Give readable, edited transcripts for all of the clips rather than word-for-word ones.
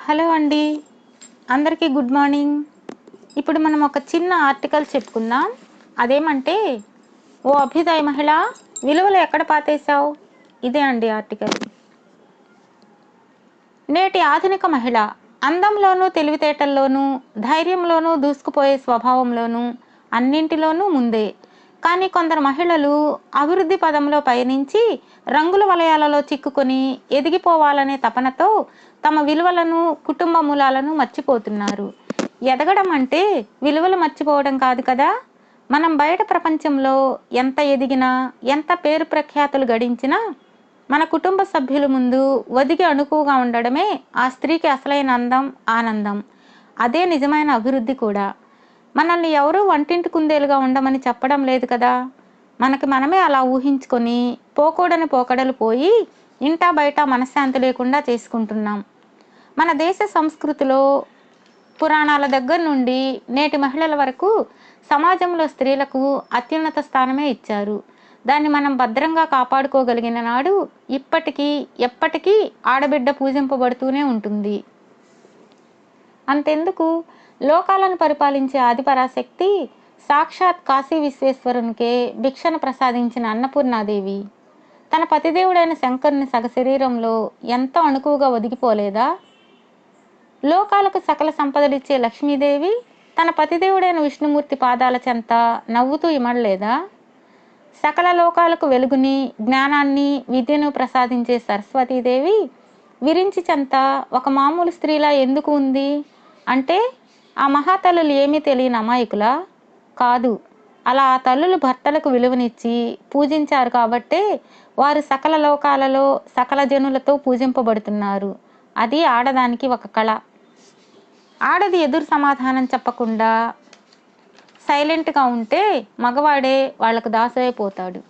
Hello అండి, అందరికీ good morning. ఇప్పుడు మనం ఒక చిన్న ఆర్టికల్ చెప్పుకుందాం. అదేమంటే, ఓ అభ్యుదయ మహిళ, విలువలు ఎక్కడ పాతేశావు? ఇదే అండి ఆర్టికల్. నేటి ఆధునిక మహిళ అందంలోనూ, తెలివితేటల్లోనూ, ధైర్యంలోనూ, దూసుకుపోయే స్వభావంలోనూ, అన్నింటిలోనూ ముందే. కానీ కొందరు మహిళలు అభివృద్ధి పదంలో పయనించి రంగుల వలయాలలో చిక్కుకొని ఎదిగిపోవాలనే తపనతో తమ విలువలను, కుటుంబ మూలాలను మర్చిపోతున్నారు. ఎదగడం అంటే విలువలు మర్చిపోవడం కాదు కదా. మనం బయట ప్రపంచంలో ఎంత ఎదిగినా, ఎంత పేరు ప్రఖ్యాతులు గడించినా మన కుటుంబ సభ్యుల ముందు ఒదిగి అణుకువగా ఉండడమే ఆ స్త్రీకి అసలైన అందం, ఆనందం. అదే నిజమైన అభివృద్ధి కూడా. మనల్ని ఎవరూ వంటింటి కుందేలుగా ఉండమని చెప్పడం లేదు కదా. మనకి మనమే అలా ఊహించుకొని పోకూడని పోకడలు పోయి ఇంటా బయట మనశ్శాంతి లేకుండా చేసుకుంటున్నాం. మన దేశ సంస్కృతిలో పురాణాల దగ్గర నుండి నేటి మహిళల వరకు సమాజంలో స్త్రీలకు అత్యున్నత స్థానమే ఇచ్చారు. దాన్ని మనం భద్రంగా కాపాడుకోగలిగిన నాడు ఇప్పటికీ ఎప్పటికీ ఆడబిడ్డ పూజింపబడుతూనే ఉంటుంది. అంతెందుకు, లోకాలను పరిపాలించే ఆదిపరాశక్తి సాక్షాత్ కాశీ విశ్వేశ్వరునికే భిక్షను ప్రసాదించిన అన్నపూర్ణాదేవి తన పతిదేవుడైన శంకరుని సగశరీరంలో ఎంతో అణుకువగా ఒదిగిపోలేదా? లోకాలకు సకల సంపదలిచ్చే లక్ష్మీదేవి తన పతిదేవుడైన విష్ణుమూర్తి పాదాల చెంత నవ్వుతూ ఇమడలేదా? సకల లోకాలకు వెలుగుని, జ్ఞానాన్ని, విద్యను ప్రసాదించే సరస్వతీదేవి విరించి చెంత ఒక మామూలు స్త్రీలా ఎందుకు ఉంది? అంటే ఆ మహాతల్లులు ఏమీ తెలియని అమాయకులా? కాదు. అలా ఆ తల్లులు భర్తలకు విలువనిచ్చి పూజించారు కాబట్టే వారు సకల లోకాలలో సకల జనులతో పూజింపబడుతున్నారు. అది ఆడదానికి ఒక కళ. ఆడది ఎదురు సమాధానం చెప్పకుండా సైలెంట్గా ఉంటే మగవాడే వాళ్లకు దాసైపోతాడు.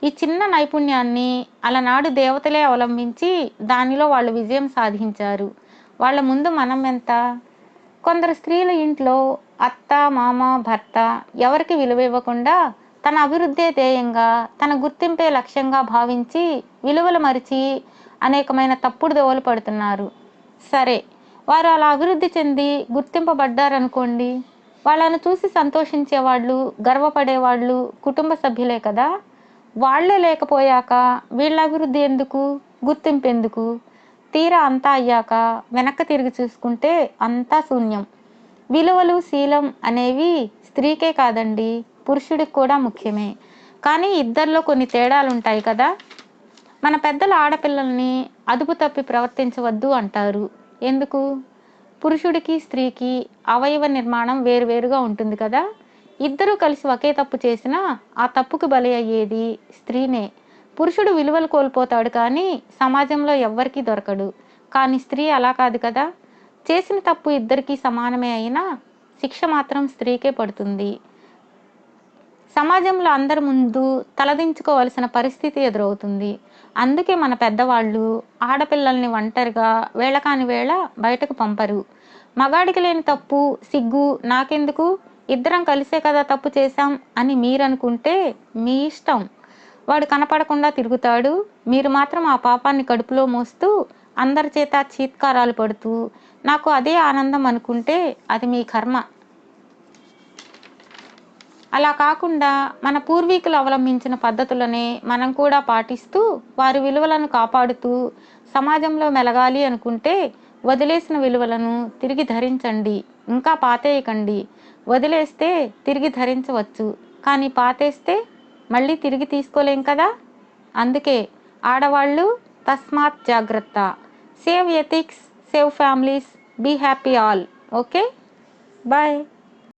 ఈ చిన్న నైపుణ్యాన్ని అలనాడు దేవతలే అవలంబించి దానిలో వాళ్ళు విజయం సాధించారు. వాళ్ళ ముందు మనం ఎంత? కొందరు స్త్రీల ఇంట్లో అత్త, మామ, భర్త ఎవరికి విలువ ఇవ్వకుండా తన అభివృద్ధే ధ్యేయంగా, తన గుర్తింపే లక్ష్యంగా భావించి విలువలు మరిచి అనేకమైన తప్పుడు దోవలు పడుతున్నారు. సరే, వారు అలా అభివృద్ధి చెంది గుర్తింపబడ్డారనుకోండి. వాళ్ళను చూసి సంతోషించేవాళ్ళు, గర్వపడేవాళ్ళు కుటుంబ సభ్యులే కదా. వాళ్లే లేకపోయాక వీళ్ళ అభివృద్ధి ఎందుకు, గుర్తింపు ఎందుకు? తీరా అంతా అయ్యాక వెనక్కి తిరిగి చూసుకుంటే అంతా శూన్యం. విలువలు, శీలం అనేవి స్త్రీకే కాదండి, పురుషుడికి కూడా ముఖ్యమే. కానీ ఇద్దరిలో కొన్ని తేడాలుంటాయి కదా. మన పెద్దలు ఆడపిల్లల్ని అదుపు తప్పి ప్రవర్తించవద్దు అంటారు. ఎందుకు? పురుషుడికి, స్త్రీకి అవయవ నిర్మాణం వేరువేరుగా ఉంటుంది కదా. ఇద్దరూ కలిసి ఒకే తప్పు చేసినా ఆ తప్పుకు బలి అయ్యేది స్త్రీనే. పురుషుడు విలువలు కోల్పోతాడు కానీ సమాజంలో ఎవ్వరికీ దొరకడు. కానీ స్త్రీ అలా కాదు కదా. చేసిన తప్పు ఇద్దరికీ సమానమే అయినా శిక్ష మాత్రం స్త్రీకే పడుతుంది. సమాజంలో అందరి ముందు తలదించుకోవలసిన పరిస్థితి ఎదురవుతుంది. అందుకే మన పెద్దవాళ్ళు ఆడపిల్లల్ని ఒంటరిగా వేళకాని వేళ బయటకు పంపరు. మగాడికి లేని తప్పు, సిగ్గు నాకెందుకు, ఇద్దరం కలిసే కదా తప్పు చేశాం అని మీరనుకుంటే మీ ఇష్టం. వాడు కనపడకుండా తిరుగుతాడు, మీరు మాత్రం ఆ పాపాన్ని కడుపులో మోస్తూ అందరి చేత చీత్కారాలు పడుతూ నాకు అదే ఆనందం అనుకుంటే అది మీ కర్మ. అలా కాకుండా మన పూర్వీకులు అవలంబించిన పద్ధతులనే మనం కూడా పాటిస్తూ వారి విలువలను కాపాడుతూ సమాజంలో మెలగాలి అనుకుంటే వదిలేసిన విలువలను తిరిగి ధరించండి. ఇంకా పాతేయకండి. వదిలేస్తే తిరిగి ధరించవచ్చు, కానీ పాతేస్తే మళ్ళీ తిరిగి తీసుకోలేం కదా. అందుకే ఆడవాళ్ళు తస్మాత్ జాగ్రత్త. Save ethics, save families, be happy all. Okay, bye.